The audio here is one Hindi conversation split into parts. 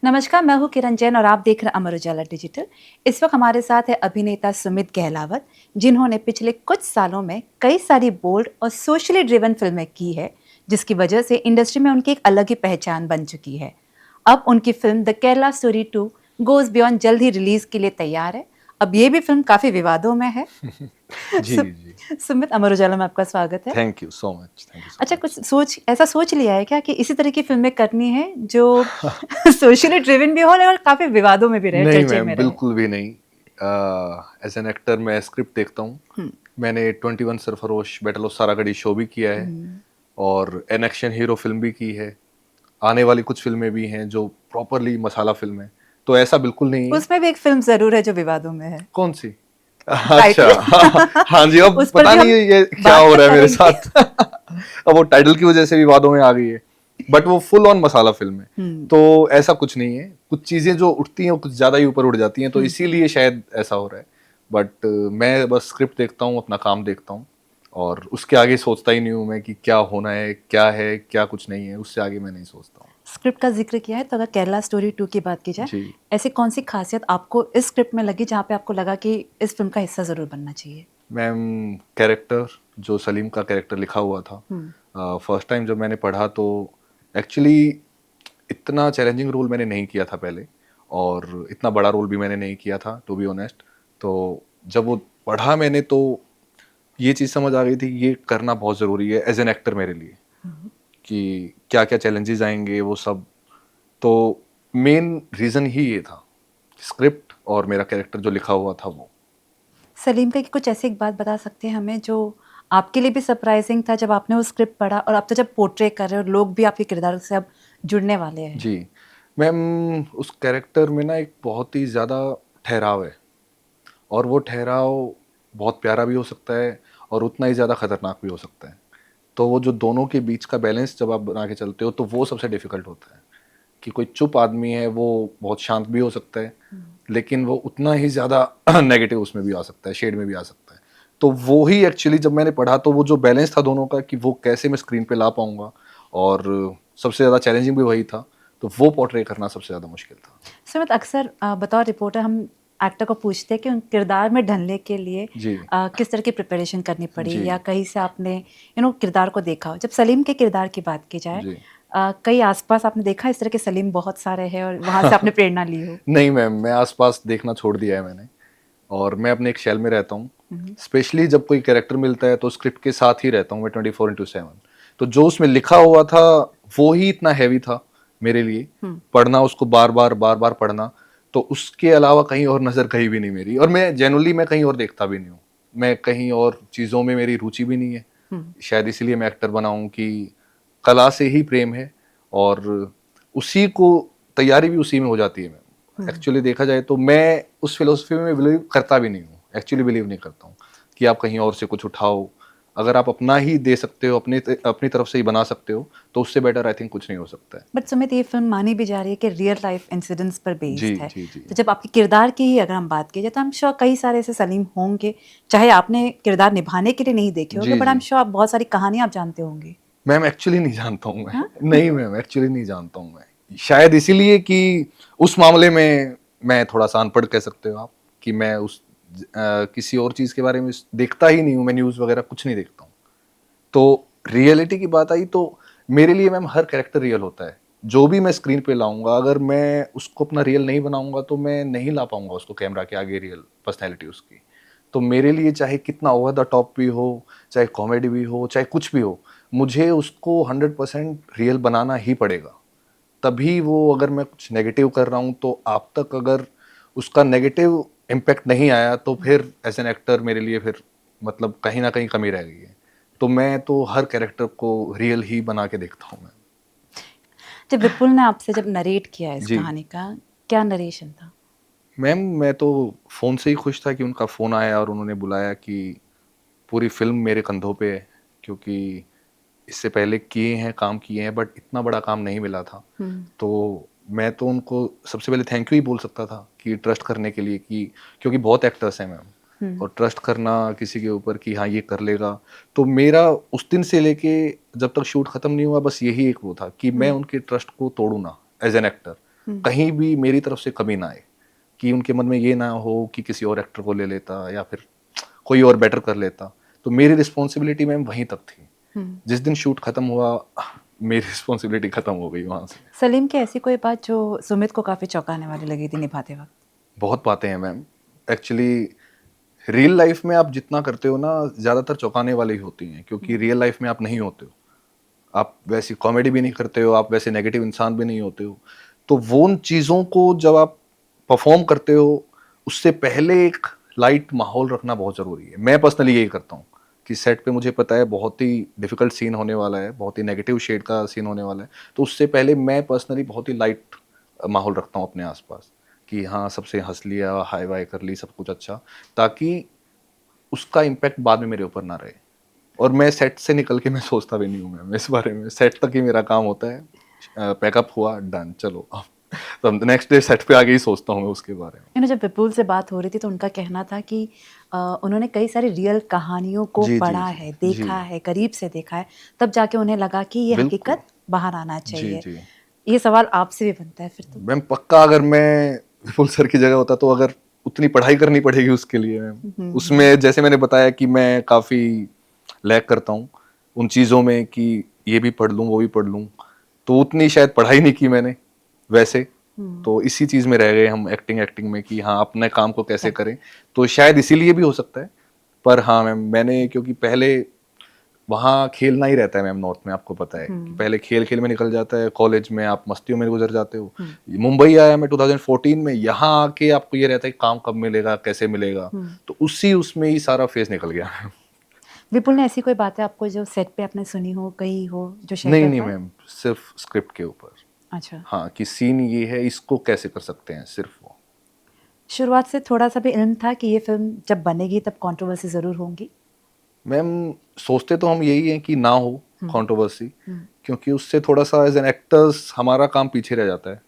नमस्कार, मैं हूँ किरण जैन और आप देख रहे हैं अमर उजाला डिजिटल। इस वक्त हमारे साथ है अभिनेता सुमित गहलावत, जिन्होंने पिछले कुछ सालों में कई सारी बोल्ड और सोशली ड्रिवन फिल्में की है, जिसकी वजह से इंडस्ट्री में उनकी एक अलग ही पहचान बन चुकी है। अब उनकी film the Kerala story 2 goes beyond जल्द ही रिलीज के लिए तैयार है। अब ये भी फिल्म काफी विवादों में है। जी, सु, जी। सुमित, अमर उजाला में आपका स्वागत है। Thank you so much, thank you so अच्छा, मच। कुछ ऐसा सोच लिया है क्या कि इसी तरह की फिल्में करनी है जो सोशली ड्रिवन भी हो और काफी विवादों में भी रहे, नहीं चर्चे मैम, में रहे? बिल्कुल भी नहीं। एज़ एन एक्टर मैं स्क्रिप्ट देखता हूँ। हम्म, मैंने 21 Sarfarosh, battle of Saragarhi show भी किया है हम्म। और एन एक्शन हीरो फिल्म भी की है। आने वाली कुछ फिल्में भी हैं जो प्रॉपरली मसाला फिल्म है, तो ऐसा बिल्कुल नहीं है। उसमें भी एक फिल्म जरूर है जो विवादों में है। कौन-सी? अच्छा, टाइटल। हाँ जी, अब उस पर पता भी नहीं हम ये क्या बात हो तो रहा है मेरे करेंगे। साथ। अब वो टाइटल की वजह से विवादों में आ गई है, बट वो फुल ऑन मसाला फिल्म है। हम्म, तो ऐसा कुछ नहीं है, कुछ चीजें जो उठती हैं वो कुछ ज्यादा ही ऊपर उठ जाती हैं, तो हम्म। इसीलिए शायद ऐसा हो रहा है। बट मैं बस स्क्रिप्ट देखता हूँ, अपना काम देखता हूँ और उसके आगे सोचता ही नहीं हूँ मैं कि क्या होना है, क्या कुछ नहीं है, उससे आगे मैं नहीं सोचता हूँ। स्क्रिप्ट का जिक्र किया है तो अगर केरला स्टोरी 2 की बात की जाए, जी ऐसी कौन सी खासियत आपको इस स्क्रिप्ट में लगी जहाँ पे आपको लगा कि इस फिल्म का हिस्सा जरूर बनना चाहिए? मैम, कैरेक्टर जो सलीम का कैरेक्टर लिखा हुआ था, हम्म, फर्स्ट टाइम जब मैंने पढ़ा तो एक्चुअली इतना चैलेंजिंग रोल मैंने नहीं किया था पहले और इतना बड़ा रोल भी मैंने नहीं किया था, टू बी ऑनेस्ट। तो जब वो पढ़ा मैंने तो ये चीज़ समझ आ गई थी कि ये करना बहुत ज़रूरी है एज एन एक्टर मेरे लिए, हम्म। कि क्या क्या चैलेंजेस आएंगे वो सब। तो मेन रीज़न ही ये था, स्क्रिप्ट और मेरा कैरेक्टर जो लिखा हुआ था वो। सलीम का कुछ ऐसी एक बात बता सकते हैं हमें जो आपके लिए भी सरप्राइजिंग था जब आपने वो स्क्रिप्ट पढ़ा और आप तो जब पोर्ट्रे कर रहे हो और लोग भी आपके किरदार से अब जुड़ने वाले हैं? जी मैम, उस कैरेक्टर में ना एक बहुत ही ज़्यादा ठहराव है और वो ठहराव बहुत प्यारा भी हो सकता है और उतना ही ज़्यादा खतरनाक भी हो सकता है। तो वो जो दोनों के बीच का बैलेंस जब आप बना के चलते हो तो वो सबसे डिफिकल्ट होता है, कि कोई चुप आदमी है वो बहुत शांत भी हो सकता है, लेकिन वो उतना ही ज़्यादा नेगेटिव उसमें भी आ सकता है, शेड में भी आ सकता है। तो वो ही एक्चुअली जब मैंने पढ़ा तो वो जो बैलेंस था दोनों का, कि वो कैसे मैं स्क्रीन पे ला पाऊंगा, और सबसे ज़्यादा चैलेंजिंग भी वही था। तो वो पोर्ट्रे करना सबसे ज़्यादा मुश्किल था। सुमित, अक्सर बतौर रिपोर्टर हम एक्टर को पूछते हैं कि उन किरदार में ढलने के लिए जी किस तरह की प्रिपरेशन करनी पड़ी जी या कहीं से आपने किरदार को देखा हो। जब सलीम के किरदार की बात की जाए, जी। कई आसपास आपने देखा इस तरह के सलीम बहुत सारे हैं और वहां से आपने प्रेरणा ली हो? नहीं मैम, मैं आसपास देखना छोड़ दिया है मैंने, और मैं अपने एक शेल में रहता हूँ। हम्म, स्पेशली जब कोई कैरेक्टर मिलता है तो स्क्रिप्ट के साथ ही रहता हूँ मैं 24/7। तो जो उसमें लिखा हुआ था वो ही इतना हैवी था मेरे लिए, हम्म, पढ़ना उसको बार बार पढ़ना। तो उसके अलावा कहीं और नज़र कहीं भी नहीं मेरी, और मैं जनरली मैं कहीं और देखता भी नहीं हूँ। मैं कहीं और चीज़ों में मेरी रुचि भी नहीं है। हम्म, शायद इसीलिए मैं एक्टर बना हूँ कि कला से ही प्रेम है, और उसी को तैयारी भी उसी में हो जाती है। मैं हम्म। एक्चुअली देखा जाए तो मैं उस फिलोसफी में बिलीव करता भी नहीं हूँ, एक्चुअली बिलीव नहीं करता हूँ कि आप कहीं और से कुछ उठाओ। अगर आप अपना ही दे सकते हो, अपनी तरफ से ही बना सकते हो, तो उससे बेटर आई थिंक कुछ नहीं हो सकता है। बट सुमित, ये फिल्म मानी भी जा रही है कि रियल लाइफ इंसिडेंट्स पर जी बेस्ड है। जी जी। तो जब आपके किरदार की ही अगर हम बात की जाए तो हम श्योर कई सारे ऐसे सलीम होंगे, चाहे आपने किरदार निभाने के लिए नहीं देखे होंगे, जी बट जी हम श्योर आप बहुत सारी कहानियां आप जानते होंगे। मैम, एक्चुअली नहीं जानता हूँ मैं। हाँ। नहीं मैम, एक्चुअली नहीं जानता हूँ मैं, शायद इसीलिए कि उस मामले में मैं थोड़ा सा अनपढ़ कह सकते हो आप, कि मैं किसी और चीज़ के बारे में देखता ही नहीं हूँ। मैं न्यूज़ वगैरह कुछ नहीं देखता हूँ। तो रियलिटी की बात आई तो मेरे लिए मैम हर कैरेक्टर रियल होता है। जो भी मैं स्क्रीन पे लाऊंगा, अगर मैं उसको अपना रियल नहीं बनाऊंगा तो मैं नहीं ला पाऊंगा उसको कैमरा के आगे, रियल पर्सनैलिटी उसकी। तो मेरे लिए चाहे कितना ओवर द टॉप भी हो, चाहे कॉमेडी भी हो, चाहे कुछ भी हो, मुझे उसको 100% रियल बनाना ही पड़ेगा। तभी वो, अगर मैं कुछ नेगेटिव कर रहा हूँ तो आप तक अगर उसका नेगेटिव इम्पैक्ट नहीं आया तो फिर एज एन एक्टर मेरे लिए फिर मतलब कहीं ना कहीं कमी रह गई है। तो मैं तो हर कैरेक्टर को रियल ही बना के देखता हूँ मैं। जब विपुल ने आपसे जब नरेट किया इस जी कहानी का, क्या नरेशन था? मैम, मैं तो फ़ोन से ही खुश था कि उनका फ़ोन आया और उन्होंने बुलाया कि पूरी फिल्म मेरे कंधों पे है, क्योंकि इससे पहले काम किए हैं, बट इतना बड़ा काम नहीं मिला था। हम्म, तो मैं तो उनको सबसे पहले थैंक यू ही बोल सकता था, कि ट्रस्ट करने के लिए, कि क्योंकि बहुत एक्टर्स हैं मैम, हम्म, और ट्रस्ट करना किसी के ऊपर कि हाँ ये कर लेगा। तो मेरा उस दिन से लेके जब तक शूट खत्म नहीं हुआ बस यही एक वो था कि मैं हम्म, उनके ट्रस्ट को तोड़ूं ना एज एन एक्टर। कहीं भी मेरी तरफ से कमी ना आए, कि उनके मन में ये ना हो कि किसी और एक्टर को ले लेता या फिर कोई और बेटर कर लेता। तो मेरी रिस्पॉन्सिबिलिटी मैम वहीं तक थी। जिस दिन शूट खत्म हुआ मेरी रिस्पॉन्सिबिलिटी खत्म हो गई वहां से। सलीम की ऐसी कोई बात जो सुमित को काफी चौंकाने वाली लगी थी निभाते वक्त? बहुत बातें हैं मैम। एक्चुअली रियल लाइफ में आप जितना करते हो ना, ज्यादातर चौंकाने वाली ही होती हैं, क्योंकि रियल लाइफ में आप नहीं होते हो। आप वैसी कॉमेडी भी नहीं करते हो, आप वैसे नेगेटिव इंसान भी नहीं होते हो। तो वो उन चीज़ों को जब आप परफॉर्म करते हो, उससे पहले एक लाइट माहौल रखना बहुत ज़रूरी है। मैं पर्सनली यही करता हूँ कि सेट पे मुझे पता है बहुत ही डिफिकल्ट सीन होने वाला है, बहुत ही नेगेटिव शेड का सीन होने वाला है, तो उससे पहले मैं पर्सनली बहुत ही लाइट माहौल रखता हूँ अपने आसपास, कि हाँ सबसे हंस लिया, हाई वाई कर ली, सब कुछ अच्छा, ताकि उसका इम्पैक्ट बाद में मेरे ऊपर ना रहे। और मैं सेट से निकल के मैं सोचता भी नहीं हूँ मैम इस बारे में। सेट तक ही मेरा काम होता है, पैकअप हुआ, डन, चलो अब तो नेक्स्ट डे सेट पे आके ही सोचता हूँ मैं उसके बारे में। जब विपुल से बात हो रही थी तो उनका कहना था कि उन्होंने कई सारी रियल कहानियों को जी जी पढ़ा जी है, जी, देखा है, करीब से देखा है, तब जाके उन्हें लगा कि ये बिल्कुल। हकीकत बाहर आना जी चाहिए। जी ये सवाल आपसे भी बनता है फिर तो। मैम, पक्का अगर मैं विपुल सर की जगह होता तो अगर उतनी पढ़ाई करनी पड़ेगी उसके लिए मैम। उसमें जैसे मैंने बताया कि मैं काफ़ी लैग करता हूँ उन चीज़ों में, कि ये भी पढ़ लूँ वो भी पढ़ लूँ, तो उतनी शायद पढ़ाई नहीं की मैंने वैसे। तो इसी चीज़ में रह गए हम, एक्टिंग एक्टिंग में, कि हाँ अपने काम को कैसे करें। तो शायद इसीलिए भी हो सकता है। पर हाँ मैम, मैंने क्योंकि पहले वहाँ खेलना ही रहता है मैम, नॉर्थ में आपको पता है कि पहले खेल खेल में निकल जाता है, कॉलेज में आप मस्तियों में गुजर जाते हो। मुंबई आया मैं 2014 में, यहाँ आके आपको ये रहता है कि काम कब मिलेगा, कैसे मिलेगा, तो उसी उसमें ही सारा फेज निकल गया। विपुल ने ऐसी कोई बातें आपको जो सेट पे आपने सुनी हो, कही हो, जो शेयर नहीं कर नहीं पाए? मैम, सिर्फ स्क्रिप्ट के ऊपर। अच्छा। हाँ, कि सीन ये है, इसको कैसे कर सकते हैं, सिर्फ वो। शुरुआत से थोड़ा सा भी इल्म था कि ये फिल्म जब बनेगी तब कंट्रोवर्सी जरूर होंगी? मैम, सोचते तो हम यही हैं कि ना हो कंट्रोवर्सी, क्योंकि उससे थोड़ा सा एज एन एक्टर्स हमारा काम पीछे रह जाता है।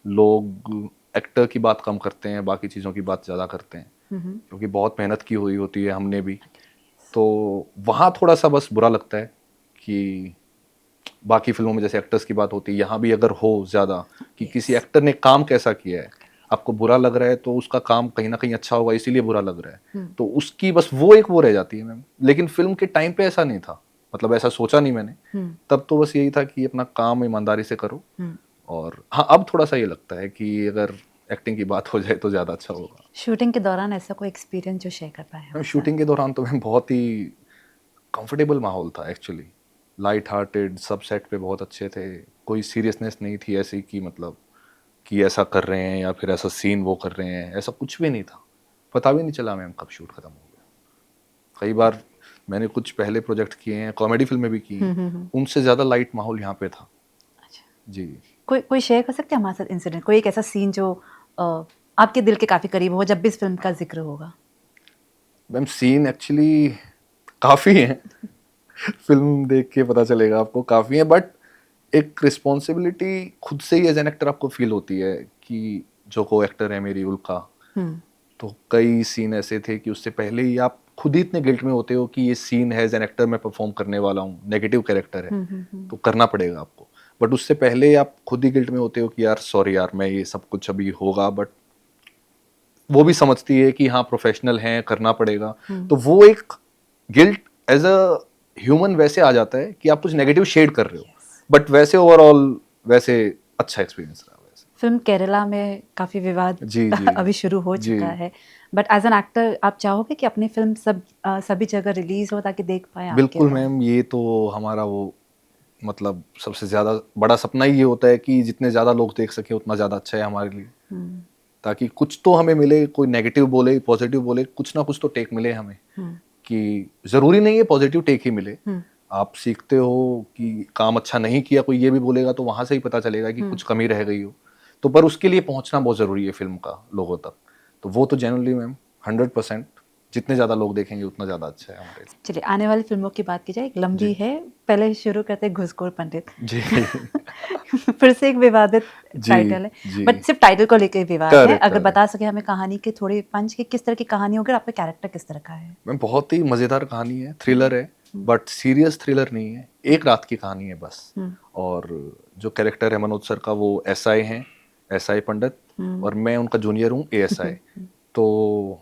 लोग एक्टर की बात कम करते हैं, बाकी चीज़ों की बात ज़्यादा करते हैं, क्योंकि बहुत मेहनत की हुई होती है हमने भी। तो वहाँ थोड़ा सा बस बुरा लगता है कि बाकी फिल्मों में जैसे एक्टर्स की बात होती है, यहाँ भी अगर हो ज़्यादा कि किसी एक्टर ने काम कैसा किया है, आपको बुरा लग रहा है, तो उसका काम कहीं ना कहीं अच्छा होगा इसीलिए बुरा लग रहा है, तो उसकी बस वो एक वो रह जाती है मैम। लेकिन फिल्म के टाइम पे ऐसा नहीं था, मतलब ऐसा सोचा नहीं मैंने। तब तो बस यही था कि अपना काम ईमानदारी से करो। और हाँ, अब थोड़ा सा ये लगता है कि अगर एक्टिंग की बात हो जाए तो ज़्यादा अच्छा होगा। शूटिंग के दौरान ऐसा कोई एक्सपीरियंस जो शेयर कर पाए मैम, हमारे साथ? शूटिंग के दौरान तो मैम बहुत ही कंफर्टेबल माहौल था एक्चुअली, लाइट हार्टेड, सब सेट पे बहुत अच्छे थे। कोई सीरियसनेस नहीं थी ऐसी कि मतलब कि ऐसा कर रहे हैं या फिर ऐसा सीन वो कर रहे हैं, ऐसा कुछ भी नहीं था। पता भी नहीं चला मैम कब शूट खत्म हो गया। कई बार मैंने कुछ पहले प्रोजेक्ट किए हैं, कॉमेडी फिल्में भी की हैं, उनसे ज़्यादा लाइट माहौल यहाँ पे था। अच्छा। जी कोई कोई शेयर कर सकते हैं हमारे साथ इंसिडेंट, कोई एक ऐसा सीन जो आपके दिल के काफी करीब हो जब भी इस फिल्म का जिक्र होगा? मैम, सीन एक्चुअली काफ़ी हैं। फिल्म देख के पता चलेगा आपको, काफ़ी है, बट एक रिस्पॉन्सिबिलिटी खुद से ही एज एन एक्टर आपको फील होती है कि जो को एक्टर है मेरी उल्का, तो कई सीन ऐसे थे कि उससे पहले ही आप खुद ही इतने गिल्ट में होते हो कि ये सीन है, एज एन एक्टर मैं परफॉर्म करने वाला हूँ, नेगेटिव कैरेक्टर है, तो करना पड़ेगा आपको। बट उससे पहले ही आप खुद ही गिल्ट में होते हो कि यार सॉरी यार, मैं ये सब कुछ अभी होगा, बट वो भी समझती है कि हाँ प्रोफेशनल हैं, करना पड़ेगा। तो वो एक गिल्ट एज अ ह्यूमन वैसे आ जाता है कि आप कुछ नेगेटिव शेड कर रहे हो, बट वैसे ओवरऑल वैसे अच्छा एक्सपीरियंस रहा वैसे। फिल्म केरला में काफी विवाद जी जी अभी शुरू हो जी। चुका है, बट एज एन एक्टर आप चाहोगे कि अपनी फिल्म सभी जगह रिलीज हो ताकि देख पाए आपके बिल्कुल लोग? मैम, ये तो हमारा वो मतलब सबसे ज़्यादा बड़ा सपना ही ये होता है कि जितने ज़्यादा लोग देख सके उतना ज़्यादा अच्छा है हमारे लिए, ताकि कुछ तो हमें मिले, कोई नेगेटिव बोले पॉजिटिव बोले, कुछ ना कुछ तो टेक मिले हमें। कि ज़रूरी नहीं है पॉजिटिव टेक ही मिले, आप सीखते हो कि काम अच्छा नहीं किया कोई ये भी बोलेगा तो वहाँ से ही पता चलेगा कि कुछ कमी रह गई हो, तो पर उसके लिए पहुँचना बहुत ज़रूरी है फिल्म का लोगों तक। तो वो तो जेन्युइनली मैम 100%, जितने ज़्यादा लोग देखेंगे उतना ज़्यादा अच्छा है हमारे लिए। चलिए आने वाली फिल्मों की बात की जाए, एक लंबी जी है, पहले शुरू करते हैं घुसखोर पंडित। जी फिर से एक विवादित जी टाइटल है, जी। बट सिर्फ टाइटल को लेकर विवाद है। करेक्ट अगर करेक्ट बता सके हमें कहानी के थोड़े पंच की, किस तरह की कहानी होगी और आपका कैरेक्टर किस तरह का है? मैम, बहुत ही मज़ेदार कहानी है, थ्रिलर है, बट सीरियस थ्रिलर नहीं है, एक रात की कहानी है बस। और जो कैरेक्टर है मनोज सर का, वो एसआई हैं, एसआई पंडित, और मैं उनका जूनियर हूँ एएसआई। तो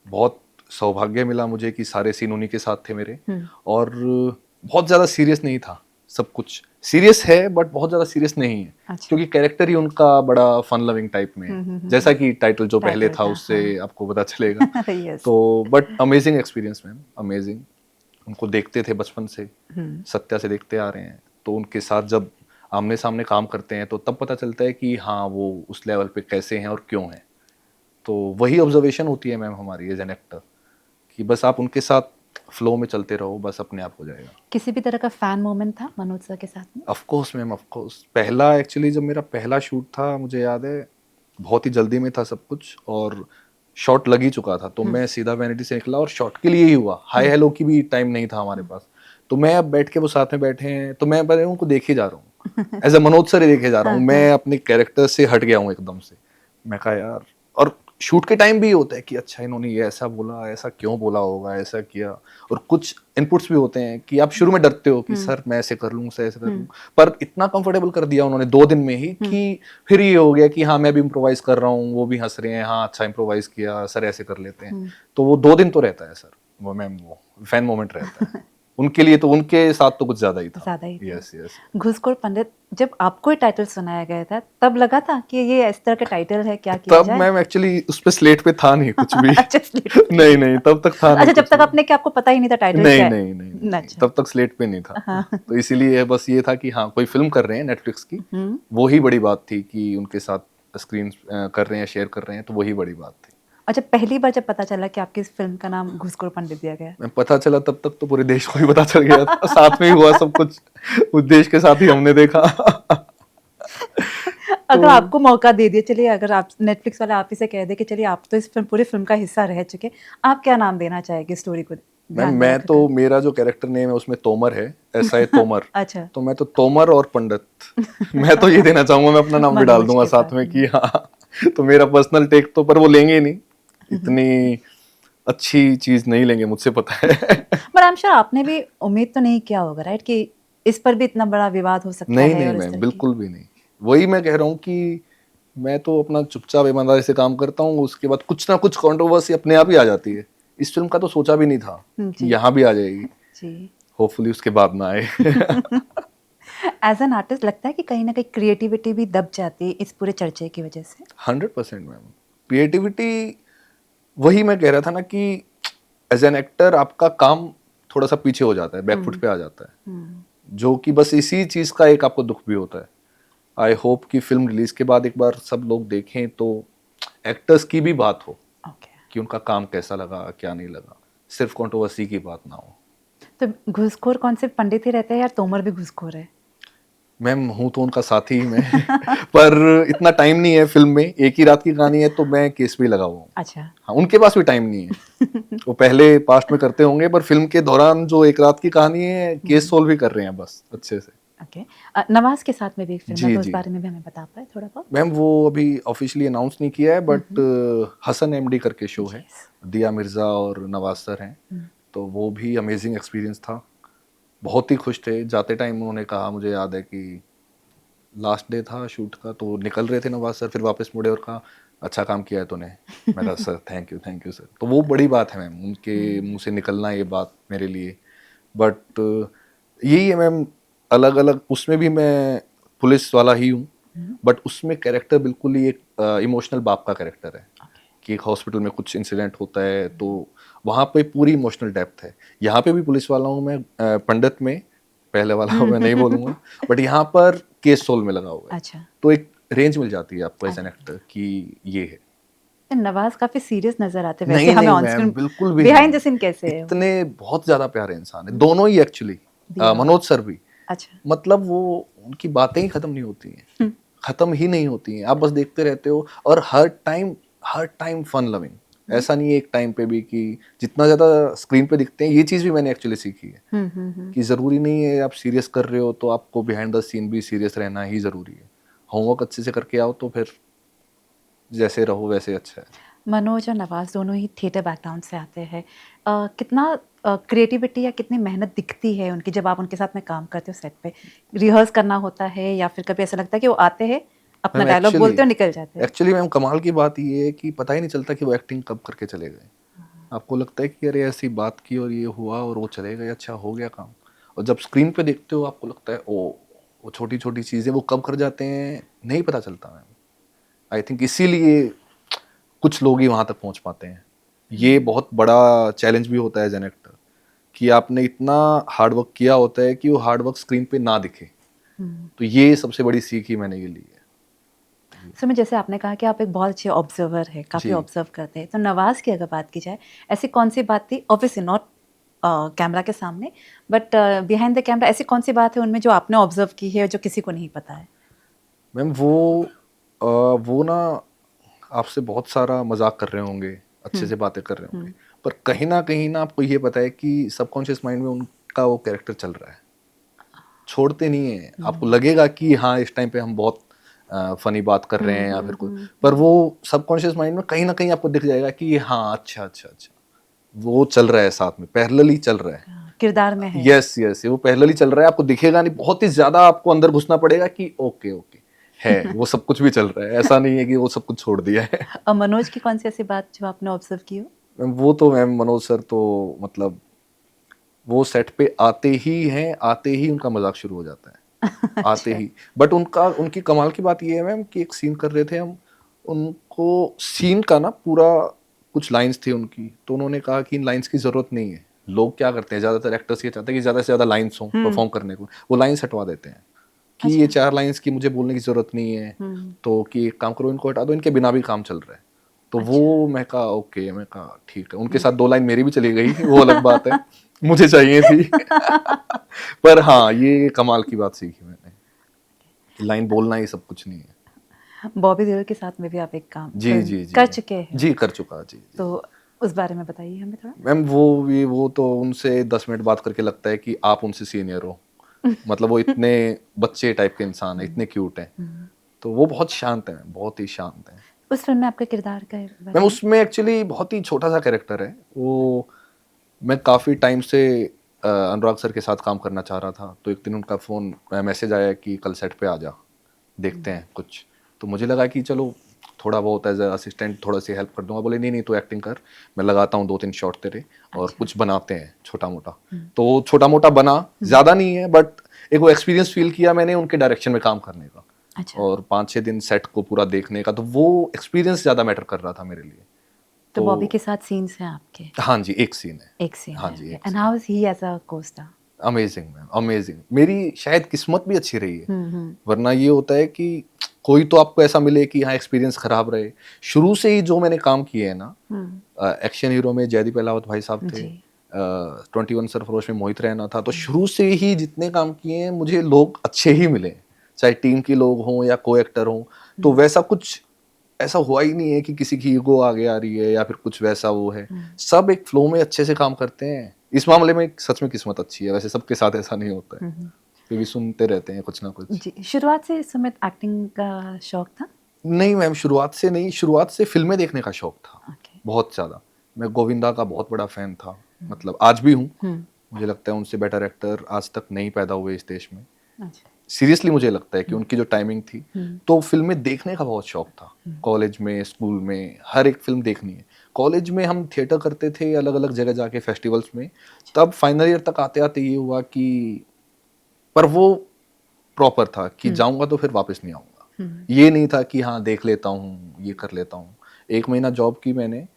बहुत सौभाग्य मिला मुझे कि सारे सीन उन्हीं के साथ थे मेरे, और बहुत ज़्यादा सीरियस नहीं था सब कुछ। सीरियस है बट बहुत ज़्यादा सीरियस नहीं है, अच्छा। क्योंकि कैरेक्टर ही उनका बड़ा फन लविंग टाइप में है, जैसा कि टाइटल जो पहले टाइटल था था, उससे आपको पता चलेगा। यस। तो but amazing experience ma'am, amazing. उनको देखते थे बचपन से, सत्या से देखते आ रहे हैं, तो उनके साथ जब आमने सामने काम करते हैं तो तब पता चलता है कि हाँ वो उस लेवल पे कैसे हैं और क्यों हैं। तो वही ऑब्जर्वेशन होती है मैम हमारी एज एन एक्टर, कि बस आप उनके साथ फ्लो में चलते रहो, बस अपने आप हो जाएगा। किसी भी तरह का फैन मोमेंट था मनोज सर के साथ में? Of course ma'am, of course. पहला एक्चुअली जब मेरा पहला शूट था, मुझे याद है बहुत ही जल्दी में था सब कुछ, और शॉट लग ही चुका था, तो मैं सीधा वैनिटी से निकला और शॉट के लिए ही हुआ। हाय हेलो की भी टाइम नहीं था हमारे पास। तो मैं अब बैठ के, वो साथ में बैठे हैं, तो मैं बस उनको देखे जा रहा हूँ, एज ए मनोज सर ही देखे जा रहा हूँ। मैं अपने कैरेक्टर से हट गया हूँ एकदम से। मैं कहा यार, और शूट के टाइम भी होता है कि अच्छा इन्होंने ये ऐसा बोला, ऐसा क्यों बोला होगा, ऐसा किया। और कुछ इनपुट्स भी होते हैं कि आप शुरू में डरते हो कि सर मैं ऐसे कर लूँ, सर ऐसे कर लूँ, पर इतना कंफर्टेबल कर दिया उन्होंने 2 दिन में ही कि फिर ये हो गया कि हाँ मैं भी इम्प्रोवाइज कर रहा हूँ, वो भी हंस रहे हैं, हाँ अच्छा इम्प्रोवाइज किया सर, ऐसे कर लेते हैं। तो वो 2 दिन तो रहता है सर, वो मैम वो फैन मोमेंट रहता है उनके लिए। तो उनके साथ तो कुछ ज्यादा ही था। ज़्यादा ही था। Yes yes. घूसखोर पंडित, जब आपको ये टाइटल सुनाया गया था तब लगा था कि ये इस तरह का टाइटल है, क्या किया तब जाए? मैम एक्चुअली उस पे स्लेट पे था नहीं कुछ भी। अच्छा, स्लेट पे। नहीं नहीं, तब तक था नहीं अच्छा, जब कुछ तक भी। आपने, कि आपको पता ही नहीं था टाइटल नहीं क्या है? नहीं नहीं नहीं, नहीं। अच्छा। तब तक स्लेट पे नहीं था। तो इसीलिए बस ये था कि हाँ कोई फिल्म कर रहे हैं नेटफ्लिक्स की, वो ही बड़ी बात थी कि उनके साथ स्क्रीन कर रहे हैं, शेयर कर रहे हैं, तो वही बड़ी बात थी। अच्छा, पहली बार जब पता चला कि आपकी इस फिल्म का नाम घूसखोर पंडित दिया गया है? मैं पता चला तब तक तो पूरे देश को ही पता चल गया था, साथ में ही हुआ सब कुछ, उस देश के साथ ही हमने देखा। अगर आपको मौका दे दिया, चलिए अगर आप नेटफ्लिक्स वाले आप ही से कह दे कि चलिए आप तो इस फिल्म, पूरी फिल्म का हिस्सा रह चुके, आप क्या नाम देना चाहेंगे स्टोरी को मैम ध्यान में मैं रखकर? तो, मेरा जो कैरेक्टर नेम है उसमें तोमर है, एसआई तोमर। अच्छा। तो मैं तो तोमर और पंडित मैं तो ये देना चाहूंगा, मैं अपना नाम भी डाल मनोज दूंगा के साथ साथ में कि हाँ। तो मेरा पर्सनल टेक तो, पर वो लेंगे ही नहीं, इतनी अच्छी चीज नहीं लेंगे, मुझसे पता है। बट आई एम श्योर आपने भी उम्मीद तो नहीं किया होगा, राइट, कि इस पर भी इतना बड़ा विवाद हो सकता नहीं है नहीं और इस मैम, तरह की। बिल्कुल भी नहीं। वही मैं कह रहा हूँ कि मैं तो अपना चुपचाप ईमानदारी से काम करता हूँ, उसके बाद कुछ ना कुछ कंट्रोवर्सी अपने आप ही आ जाती है। इस फिल्म का तो सोचा भी नहीं था कि जी यहाँ भी आ जाएगी, जी। होपफुली उसके बाद ना आए। एज एन आर्टिस्ट लगता है कि कहीं ना कहीं क्रिएटिविटी भी दब जाती है इस पूरे चर्चे की वजह से? 100% मैम। क्रिएटिविटी, वही मैं कह रहा था ना कि एज एन एक्टर आपका काम थोड़ा सा पीछे हो जाता है, बैकफुट पे आ जाता है, जो कि बस इसी चीज का एक आपको दुख भी होता है। आई होप कि फिल्म रिलीज के बाद एक बार सब लोग देखें तो एक्टर्स की भी बात हो, ओके। कि उनका काम कैसा लगा, क्या नहीं लगा, सिर्फ कंट्रोवर्सी की बात ना हो। तो घूसखोर कौन सिर्फ पंडित ही रहते हैं या तोमर भी घूसखोर है? मैम हूँ तो उनका साथी ही मैं। पर इतना टाइम नहीं है फिल्म में, एक ही रात की कहानी है, तो मैं केस भी लगा हुआ हूँ। अच्छा। हाँ, उनके पास भी टाइम नहीं है। वो पहले पास्ट में करते होंगे, पर फिल्म के दौरान जो एक रात की कहानी है, केस सोल्व ही कर रहे हैं बस अच्छे से। ओके। नवाज के साथ में भी एक फिल्म है, जी तो उस जी बारे में भी हमें बता पाए थोड़ा बहुत? मैम, वो अभी ऑफिशियली अनाउंस नहीं किया है, बट हसन एमडी करके शो है, Yes. दिया मिर्जा और नवाज सर हैं। तो वो भी अमेजिंग एक्सपीरियंस था, बहुत ही खुश थे। जाते टाइम उन्होंने कहा, मुझे याद है कि लास्ट डे था शूट का, तो निकल रहे थे नवाज सर, फिर वापस मुड़े और कहा अच्छा काम किया है तूने। मैं कहा सर थैंक यू सर। तो वो बड़ी बात है मैम, उनके मुंह से निकलना ये बात मेरे लिए। बट यही है मैम, अलग अलग उसमें भी मैं पुलिस वाला ही हूँ, बट उसमें कैरेक्टर बिल्कुल ही एक इमोशनल बाप का कैरेक्टर है, कि एक हॉस्पिटल में कुछ इंसिडेंट होता है, तो वहाँ पे पूरी इमोशनल डेप्थ है। यहाँ पे भी पुलिस वाला हूँ मैं, पंडित में पहले वाला मैं नहीं बोलूँगा, बट यहाँ पर केस सोल में लगा हुआ है। अच्छा। तो एक रेंज मिल जाती है आपको एज एन एक्टर कि ये है। नवाज काफी सीरियस नजर आते हैं वैसे नहीं हमें नहीं ऑन मैम, स्क्रीन, बिल्कुल भी बिहाइंड नहीं। द सीन कैसे है वो? इतने बहुत ज्यादा प्यारे इंसान है दोनों ही एक्चुअली, दिया। मनोज सर भी। अच्छा। मतलब वो, उनकी बातें ही खत्म नहीं होती हैं, खत्म ही नहीं होती हैं, आप बस देखते रहते हो। और हर टाइम फन लविंग, ऐसा नहीं है एक टाइम पे भी कि जितना ज्यादा स्क्रीन पे दिखते हैं। ये चीज भी मैंने एक्चुअली सीखी है कि जरूरी नहीं है आप सीरियस कर रहे हो तो आपको बिहाइंड द सीन भी सीरियस रहना ही जरूरी है। होमवर्क अच्छे से करके आओ तो फिर जैसे रहो वैसे अच्छा है। मनोज और नवाज दोनों ही थिएटर बैकग्राउंड से आते हैं। कितना क्रिएटिविटी या कितनी मेहनत दिखती है उनकी जब आप उनके साथ में काम करते हो सेट पे? रिहर्स करना होता है या फिर कभी ऐसा लगता है कि वो आते हैं, अपना मैम डायलॉग बोलते हो निकल जाते हैं। एक्चुअली मैम कमाल की बात ये है कि पता ही नहीं चलता कि वो एक्टिंग कब करके चले गए। आपको लगता है कि अरे ऐसी बात की और ये हुआ और वो चले गए, अच्छा हो गया काम। और जब स्क्रीन पे देखते हो आपको लगता है ओ, वो छोटी छोटी चीजें वो कब कर जाते हैं नहीं पता चलता मैम। आई थिंक इसीलिए कुछ लोग ही वहां तक पहुंच पाते हैं। ये बहुत बड़ा चैलेंज भी होता है एज एन एक्टर कि आपने इतना हार्ड वर्क किया होता है कि वो हार्ड वर्क स्क्रीन पे ना दिखे। तो ये सबसे बड़ी सीख ही मैंने ये ली है। सुमित, जैसे आपने कहा कि आप एक बहुत अच्छे ऑब्जर्वर है, काफ़ी जी। ऑब्जर्व करते हैं, तो नवाज की अगर बात की जाए, ऐसी कौन सी बात थी, ऑब्वियसली नॉट कैमरा के सामने, बट बिहाइंड द कैमरा, ऐसी कौन सी बात है उनमें जो आपने ऑब्जर्व की है जो किसी को नहीं पता है? मैम वो ना आपसे बहुत सारा मजाक कर रहे होंगे, अच्छे से बातें कर रहे होंगे, पर कहीं ना आपको ये पता है कि सबकॉन्शियस माइंड में उनका वो कैरेक्टर चल रहा है, छोड़ते नहीं है। आपको लगेगा कि हाँ इस टाइम पे हम बहुत फनी बात कर रहे हैं या फिर कोई, पर वो सबकॉन्शियस माइंड में कहीं ना कहीं आपको दिख जाएगा कि हाँ अच्छा अच्छा अच्छा वो चल रहा है, साथ में पैरेलली चल रहा है। किरदार में है। यस यस, वो पैरेलली चल रहा है, आपको दिखेगा नहीं, बहुत ही ज्यादा आपको अंदर घुसना पड़ेगा कि ओके ओके है वो सब कुछ भी चल रहा है, ऐसा नहीं है कि वो सब कुछ छोड़ दिया है। और मनोज की कौन सी ऐसी बात जो आपने ऑब्जर्व की हो? मैम वो तो मैम मनोज सर तो मतलब वो सेट पे आते ही हैं, आते ही उनका मजाक शुरू हो जाता है। आते अच्छा। ही। बट उनकी कमाल की बात ये है मैम कि एक सीन कर रहे थे हम, उनको सीन का ना पूरा कुछ लाइंस थी उनकी, तो उन्होंने कहा कि इन लाइंस की जरूरत नहीं है। लोग क्या करते हैं, ज्यादातर एक्टर्स ये चाहते हैं कि ज्यादा से ज्यादा लाइंस हो परफॉर्म करने को, वो लाइंस हटवा देते हैं कि ये 4 लाइंस की मुझे बोलने की जरूरत नहीं है, तो कि एक काम करो इनको हटा दो, इनके बिना भी काम चल रहा है। तो वो मैं कहा ओके, मैं कहा ठीक है, उनके साथ 2 लाइन मेरी भी चली गई, वो अलग बात है, मुझे चाहिए थी। पर हाँ ये कमाल की बात सीखी मैंने, लाइन बोलना ही सब कुछ नहीं है। बॉबी देओल के साथ में भी आप एक काम जी फिल्म जी जी कर चुके हैं। जी, कर चुका जी जी। तो उस बारे में बताइए हमें थोड़ा। मैम वो तो उनसे 10 मिनट बात करके लगता है कि आप उनसे सीनियर हो। मतलब वो इतने बच्चे टाइप के इंसान है, इतने क्यूट हैं। तो वो बहुत शांत हैं, बहुत ही शांत हैं। उस फिल्म में आपका किरदार का बारे मैम में? उसमें एक्चुअली बहुत ही छोटा सा कैरेक्टर है वो। मैं काफ़ी टाइम से अनुराग सर के साथ काम करना चाह रहा था, तो एक दिन उनका फ़ोन मैसेज आया कि कल सेट पे आ जा, देखते हैं कुछ। तो मुझे लगा कि चलो थोड़ा बहुत एज असिस्टेंट थोड़ा सी हेल्प कर दूंगा। बोले नहीं नहीं तू एक्टिंग कर, मैं लगाता हूँ 2-3 शॉट तेरे और अच्छा। कुछ बनाते हैं छोटा मोटा। तो छोटा मोटा बना, ज़्यादा नहीं है, बट एक वो एक्सपीरियंस फील किया मैंने उनके डायरेक्शन में काम करने का, अच्छा, और 5-6 दिन सेट को पूरा देखने का, तो वो एक्सपीरियंस ज़्यादा मैटर कर रहा था मेरे लिए। तो बॉबी तो के साथ सीन्स हैं आपके? हाँ जी, एक सीन है। एक सीन हाँ है। जी, एक end scene. How is he as a co-star? Amazing ma'am, amazing. मेरी शायद किस्मत भी अच्छी रही है, वरना ये होता है कि कोई तो आपको ऐसा मिले कि हाँ एक्सपीरियंस खराब रहे। शुरू से ही जो मैंने काम किए हैं ना, एक्शन हीरो में जयदीप अहलावत भाई साहब थे, जी। 21 सरफरोश में मोहित रैना था, तो शुरू से ही जितने काम किए हैं मुझे लोग अच्छे ही मिले, चाहे टीम के लोग हों या को एक्टर हों। तो वैसा कुछ ऐसा हुआ ही नहीं है कि किसी की ईगो आगे आ रही है या फिर कुछ वैसा वो है। सब एक फ्लो में अच्छे से काम करते हैं। इस मामले में सच में किस्मत अच्छी है, वैसे सबके साथ ऐसा नहीं होता है, फिर भी सुनते रहते हैं कुछ ना कुछ। जी, शुरुआत से सुमित एक्टिंग का शौक था? नहीं मैम, शुरुआत से नहीं, शुरुआत से फिल्में देखने का शौक था ओके। बहुत ज़्यादा। मैं गोविंदा का बहुत बड़ा फैन था, मतलब आज भी हूँ। मुझे लगता है उनसे बेटर एक्टर आज तक नहीं पैदा हुए इस देश में। अच्छा। सीरियसली मुझे लगता है कि उनकी जो टाइमिंग थी, तो फिल्में देखने का बहुत शौक था। कॉलेज में, स्कूल में, हर एक फिल्म देखनी है। कॉलेज में हम थिएटर करते थे अलग अलग जगह जाके फेस्टिवल्स में, तब फाइनल ईयर तक आते आते ये हुआ कि, पर वो प्रॉपर था कि जाऊंगा तो फिर वापस नहीं आऊंगा। ये नहीं था कि हाँ देख लेता हूँ, ये कर लेता हूँ। 1 महीना जॉब की मैंने,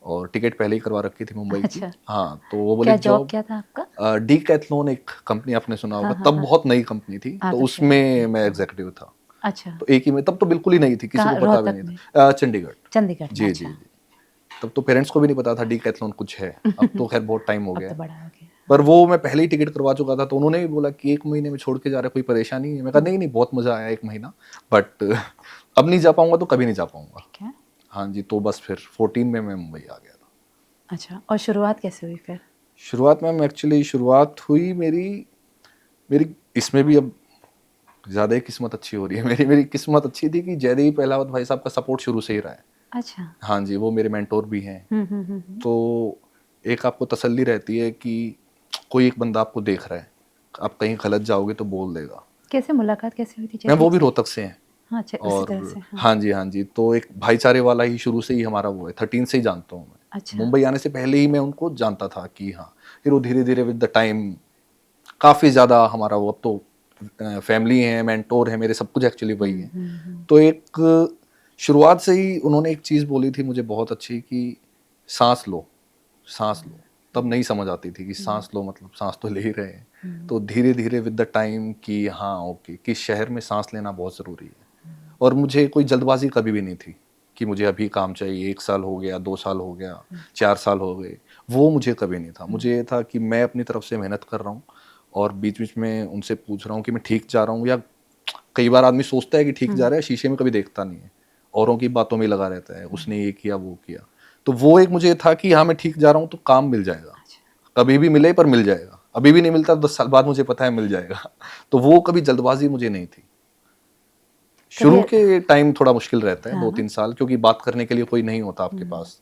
और टिकट पहले ही करवा रखी थी मुंबई की। अच्छा। हाँ, तो वो बोले क्या जॉब जॉब, क्या था आपका? डीकैथलॉन एक कंपनी आपने सुना होगा, हाँ, तब हाँ। बहुत नई कंपनी थी, हाँ, तो तब शुरू हुई उसमें थी। मैं एग्जीक्यूटिव था। अच्छा। तो एक ही में, तब तो बिल्कुल ही नहीं थी, किसी को कहाँ, पता भी रोहतक नहीं में? था। चंडीगढ़। चंडीगढ़ में, जी जी अच्छा। जी। तब तो पेरेंट्स को भी नहीं पता था डीकैथलॉन कुछ है, अब तो खैर बहुत टाइम हो अब गया तो है। बड़ा हो गया। पर वो मैं पहले ही टिकट करवा चुका था, तो उन्होंने भी बोला कि 1 महीने में छोड़ के जा रहा है, कोई परेशानी है? मैं कहा नहीं नहीं, बहुत मजा आया 1 महीना, बट अब नहीं जा पाऊंगा तो कभी नहीं जा पाऊंगा। ठीक है। हाँ जी, तो बस फिर 14 में मैं मुंबई आ गया था। अच्छा, और शुरुआत कैसे हुई फिर? शुरुआत में एक्चुअली शुरुआत हुई मेरी मेरी इसमें भी अब ज़्यादा ही किस्मत अच्छी हो रही है। मेरी मेरी किस्मत अच्छी थी कि जयदीप अहलावत भाई साहब का सपोर्ट शुरू से ही रहा है। अच्छा। हाँ जी, वो मेरे मेंटोर भी हैं। हम्म। तो एक आपको तसल्ली रहती है कि कोई एक बंदा आपको देख रहा है, आप कहीं गलत जाओगे तो बोल देगा। कैसे मुलाकात कैसे हुई थी मैम वो जयदीप भी से? रोहतक से हैं। हाँ, अच्छा उसी तरह से। और हाँ। हाँ जी, तो एक भाईचारे वाला ही शुरू से ही हमारा वो है, 13 से ही जानता हूँ मैं। अच्छा। मुंबई आने से पहले ही मैं उनको जानता था कि हाँ, फिर वो धीरे-धीरे विद द टाइम काफ़ी ज़्यादा हमारा वो अब तो फैमिली है, मेंटोर है मेरे, सब कुछ एक्चुअली वही है। तो एक शुरुआत से ही उन्होंने एक चीज़ बोली थी मुझे बहुत अच्छी कि साँस लो, साँस लो। तब नहीं समझ आती थी कि साँस लो मतलब साँस तो ले ही रहे हैं। तो धीरे-धीरे विद द टाइम कि हाँ, ओके, कि शहर में साँस लेना बहुत ज़रूरी है। और मुझे कोई जल्दबाज़ी कभी भी नहीं थी कि मुझे अभी काम चाहिए, 1 साल हो गया, 2 साल हो गया, 4 साल हो गए, वो मुझे कभी नहीं था। मुझे ये था कि मैं अपनी तरफ से मेहनत कर रहा हूँ और बीच-बीच में उनसे पूछ रहा हूँ कि मैं ठीक जा रहा हूँ, या कई बार आदमी सोचता है कि ठीक जा रहा है, शीशे में कभी देखता नहीं है, औरों की बातों में लगा रहता है, उसने ये किया, वो किया। तो वो एक मुझे था कि हाँ, मैं ठीक जा रहा हूँ तो काम मिल जाएगा, कभी भी मिले पर मिल जाएगा। अभी भी नहीं मिलता, 10 साल बाद मुझे पता है मिल जाएगा। तो वो कभी जल्दबाज़ी मुझे नहीं थी। शुरू कभी के टाइम थोड़ा मुश्किल रहता है, हाँ, 2-3 साल, क्योंकि बात करने के लिए कोई नहीं होता आपके पास।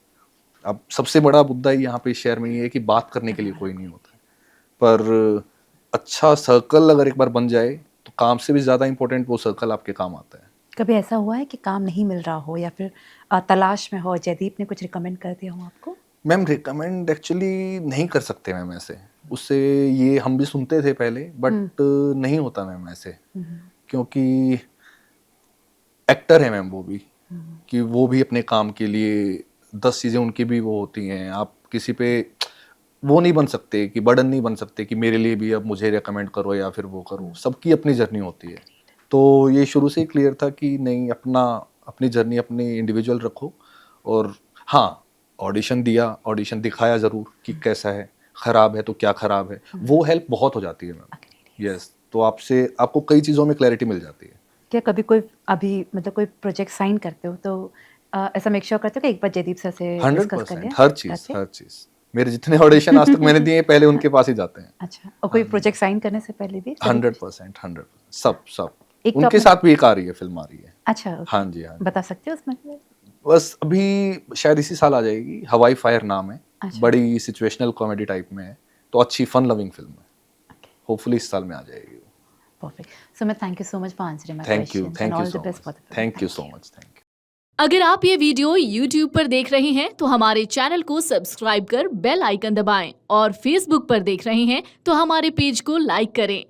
अब सबसे बड़ा मुद्दा यहाँ पे इस शहर में ये है कि बात करने के लिए कोई नहीं होता है। पर अच्छा सर्कल अगर एक बार बन जाए, तो काम से भी ज़्यादा इम्पोर्टेंट वो सर्कल आपके काम आता है। कभी ऐसा हुआ है कि काम नहीं मिल रहा हो या फिर तलाश में हो, जयदीप ने कुछ रिकमेंड कर दिया हो आपको? मैम रिकमेंड एक्चुअली नहीं कर सकते मैम ऐसे। उससे ये हम भी सुनते थे पहले, बट नहीं होता मैम ऐसे। क्योंकि एक्टर है मैम वो भी, कि वो भी अपने काम के लिए 10 चीज़ें उनकी भी वो होती हैं। आप किसी पे वो नहीं बन सकते कि बर्डन नहीं बन सकते कि मेरे लिए भी अब मुझे रेकमेंड करो या फिर वो करो। सबकी अपनी जर्नी होती है। तो ये शुरू से ही क्लियर था कि नहीं, अपना अपनी जर्नी अपनी इंडिविजुअल रखो। और हाँ, ऑडिशन दिया, ऑडिशन दिखाया ज़रूर कि कैसा है, ख़राब है तो क्या ख़राब है। वो हेल्प बहुत हो जाती है मैम। यस, तो आपको कई चीज़ों में क्लैरिटी मिल जाती है। क्या कभी कोई अभी मतलब कोई प्रोजेक्ट साइन करते हो तो ऐसा मेक श्योर करते हो कि एक बार जयदीप सर से डिस्कस कर 100% लें? हर चीज़, करते? हर चीज़। मेरे जितने ऑडिशन आज तक मैंने दिए पहले उनके पास ही जाते हैं। अच्छा, और कोई प्रोजेक्ट साइन करने से पहले भी सभी कुछ? 100%, 100% सब। एक तो उनके आपने साथ भी एक आ रही है, फ़िल्म आ रही है। अच्छा, ओके। हाँ जी, हाँ जी। बता सकते हो उसमें से? बस अभी शायद इसी साल आ जाएगी, हवाई फायर नाम है। अच्छा। बड़ी सिचुएशनल कॉमेडी टाइप में है, तो अच्छी फन लविंग फ़िल्म है। होपफुली इस साल में आ जाएगी वो। Perfect. Sumit, thank you so much for answering my questions and thank you all the so best much. for the film. Thank you Thank so you. Much, thank you. अगर आप ये वीडियो YouTube पर देख रहे हैं तो हमारे चैनल को सब्सक्राइब कर बेल आइकन दबाएं और Facebook पर देख रहे हैं तो हमारे पेज को लाइक करें।